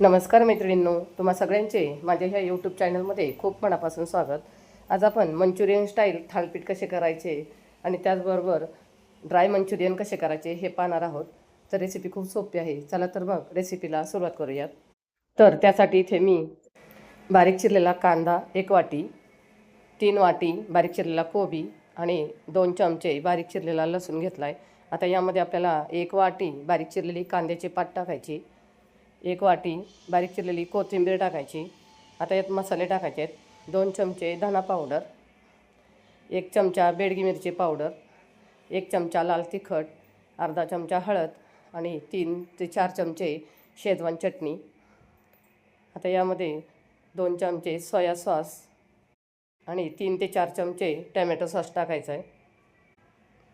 नमस्कार मैत्रिणींनो, तुम्हा सगळ्यांचे माझ्या ह्या यूट्यूब चॅनलमध्ये खूप मनापासून स्वागत. आज आपण मंचुरियन स्टाईल थालीपीठ कसे करायचे आणि त्याचबरोबर ड्राय मंचुरियन कसे करायचे हे पाहणार आहोत. तर रेसिपी खूप सोपी आहे. चला तर मग रेसिपीला सुरुवात करूयात. तर त्यासाठी इथे मी बारीक चिरलेला कांदा 1 वाटी, 3 वाटी बारीक चिरलेला कोबी आणि 2 चमचे बारीक चिरलेला लसूण घेतला आहे. आता यामध्ये आपल्याला 1 वाटी बारीक चिरलेली कांद्याची पात टाकायची, 1 वाटी बारीक चिरलेली कोथिंबीर टाकायची. आता यात मसाले टाकायचे आहेत. 2 चमचे धना पावडर, 1 चमचा बेडगी मिरची पावडर, 1 चमचा लाल तिखट, अर्धा चमचा हळद आणि 3 ते 4 चमचे शेजवान चटणी. आता यामध्ये 2 चमचे सोया सॉस आणि 3 ते 4 चमचे टॅमॅटो सॉस टाकायचा आहे.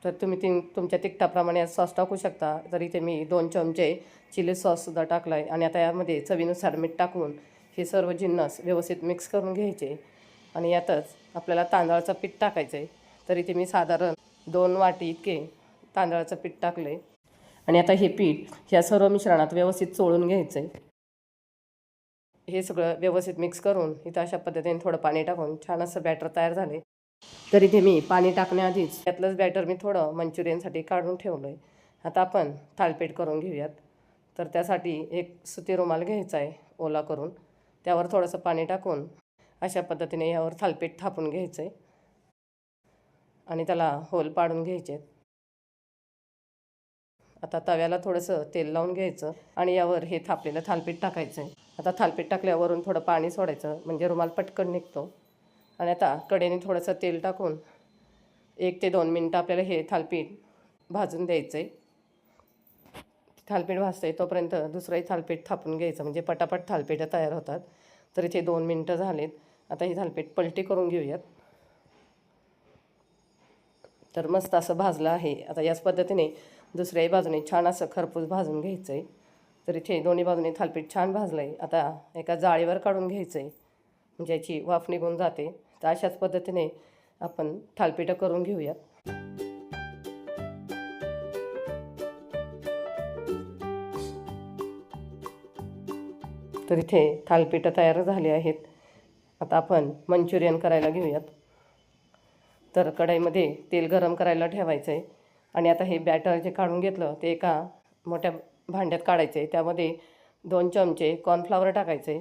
तर तुम्ही तुमच्या तिखटाप्रमाणे सॉस टाकू शकता. तर इथे मी 2 चमचे चिली सॉससुद्धा टाकला आहे. आणि आता यामध्ये चवीनुसार मीठ टाकून हे सर्व जिन्नस व्यवस्थित मिक्स करून घ्यायचे. आणि यातच आपल्याला तांदळाचं पीठ टाकायचं आहे. तर इथे मी साधारण 2 वाटी इतके तांदळाचं पीठ टाकले. आणि आता हे पीठ ह्या सर्व मिश्रणात व्यवस्थित चोळून घ्यायचं आहे. हे सगळं व्यवस्थित मिक्स करून इथं अशा पद्धतीने थोडं पाणी टाकून छान असं बॅटर तयार झाले. तर इथे मी पाणी टाकण्याआधीच त्यातलंच बॅटर मी थोडं मंचुरियनसाठी काढून ठेवलं आहे. आता आपण थालीपीठ करून घेऊयात. तर त्यासाठी एक सुती रुमाल घ्यायचा आहे ओला करून, त्यावर थोडंसं पाणी टाकून अशा पद्धतीने यावर थालीपीठ थापून घ्यायचं आहे आणि त्याला होल पाडून घ्यायचे. आता तव्याला थोडंसं तेल लावून घ्यायचं आणि यावर हे थापलेलं थालीपीठ टाकायचं आहे. आता थालीपीठ टाकल्यावरून थोडं पाणी सोडायचं म्हणजे रुमाल पटकन निघतो. आणि आता कढईने थोडंसं तेल टाकून 1 ते 2 मिनटं आपल्याला हे थालीपीठ भाजून द्यायचं आहे. थालीपीठ भाजतं आहे तोपर्यंत दुसरंही थालीपीठ थापून घ्यायचं म्हणजे पटापट थालीपीठं तयार होतात. तर इथे 2 मिनटं झालेत. आता ही थालीपीठ पलटी करून घेऊयात. तर मस्त असं भाजलं आहे. आता याच पद्धतीने दुसऱ्याही बाजूने छान असं खरपूस भाजून घ्यायचं आहे. तर इथे दोन्ही बाजूने थालीपीठ छान भाजलं आहे. आता एका जाळीवर काढून घ्यायचं आहे म्हणजे याची वाफ निघून जाते. तर अशाच पद्धतीने आपण थालीपीठं करून घेऊयात. तर इथे थालीपीठं तयार झाली आहेत. आता आपण मंचुरियन करायला घेऊयात. तर कढईमध्ये तेल गरम करायला ठेवायचं आहे. आणि आता हे बॅटर जे काढून घेतलं ते एका मोठ्या भांड्यात काढायचं आहे. त्यामध्ये 2 चमचे कॉर्नफ्लॉवर टाकायचे,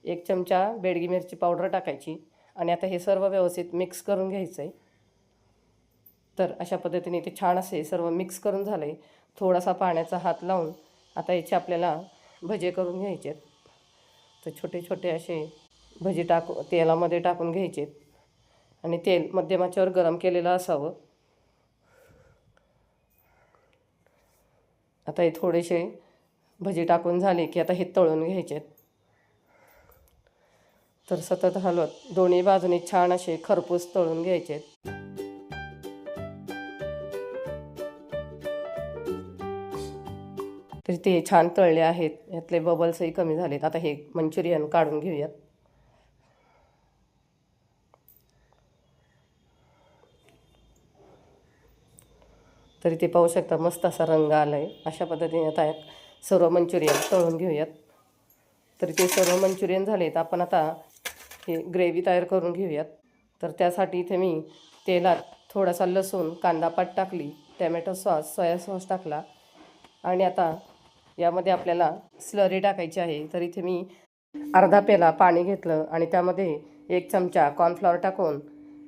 1 चमचा बेडगी मिरची पावडर टाकायची. आणि आता हे सर्व व्यवस्थित मिक्स करून घ्यायचं आहे. तर अशा पद्धतीने ते छान असे सर्व मिक्स करून झालं आहे. थोडासा पाण्याचा हात लावून आता याचे आपल्याला भजे करून घ्यायचे आहेत. तर छोटे छोटे असे भजी तेलामध्ये टाकून घ्यायचे आणि तेल मध्यम आचेवर गरम केलेलं असावं. आता हे थोडेसे भजी टाकून झाले की आता हे तळून घ्यायचे. तर सतत हलवत दोन्ही बाजूने छान असे खरपूस तळून घ्यायचे. तर ते छान तळले आहेत. यातले बबल्सही कमी झालेत. आता हे मंचुरियन काढून घेऊयात. तरी ते पाहू शकता मस्त असा रंग आला आहे. अशा पद्धतीने आता सर्व मंचुरियन तळून घेऊयात. तरी ते सर्व मंचुरियन झालेत. आपण आता हे ग्रेव्ही तयार करून घेऊयात. तर त्यासाठी इथे मी तेलात थोडासा लसूण कांदा पात टाकली, टॅमॅटो सॉस सोया सॉस टाकला आणि आता यामध्ये आपल्याला स्लरी टाकायची आहे. तर इथे मी अर्धा पेला पाणी घेतलं आणि त्यामध्ये 1 चमचा कॉर्नफ्लॉवर टाकून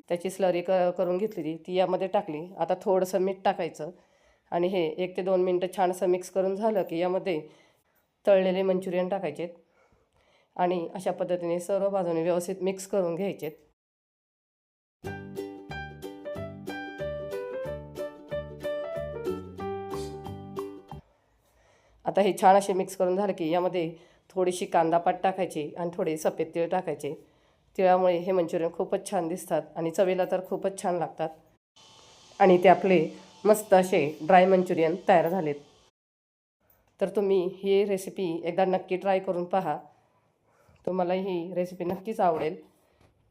त्याची स्लरी करून घेतली, ती यामध्ये टाकली. आता थोडंसं मीठ टाकायचं आणि हे 1 ते 2 मिनटं छान असं मिक्स करून झालं की यामध्ये तळलेले मंचुरियन टाकायचे आणि अशा पद्धतीने सर्व बाजूने व्यवस्थित मिक्स करून घ्यायचे. आता हे छान असे मिक्स करून झालं की यामध्ये थोडीशी कांदा पात टाकायची आणि थोडे सफेद तीळ टाकायचे. तिळामुळे हे मंचुरियन खूपच छान दिसतात आणि चवीला तर खूपच छान लागतात. आणि ते आपले मस्त असे ड्राय मंचुरियन तयार झालेत. तर तुम्ही ही रेसिपी एकदा नक्की ट्राय करून पहा. तुम्हाला ही रेसिपी नक्कीच आवडेल.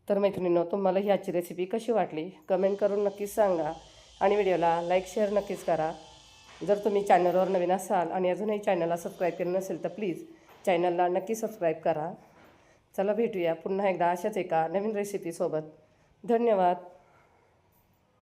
तर मैत्रिणींनो, तुम्हाला ही आजची रेसिपी कशी वाटली कमेंट करून नक्कीच सांगा आणि व्हिडिओला लाईक शेअर नक्कीच करा. जर तुम्ही चॅनलवर नवीन असाल आणि अजूनही चॅनलला सबस्क्राईब केलं नसेल तर प्लीज चॅनलला नक्की सबस्क्राईब करा. चला भेटूया पुन्हा एकदा अशाच एका नवीन रेसिपीसोबत. धन्यवाद.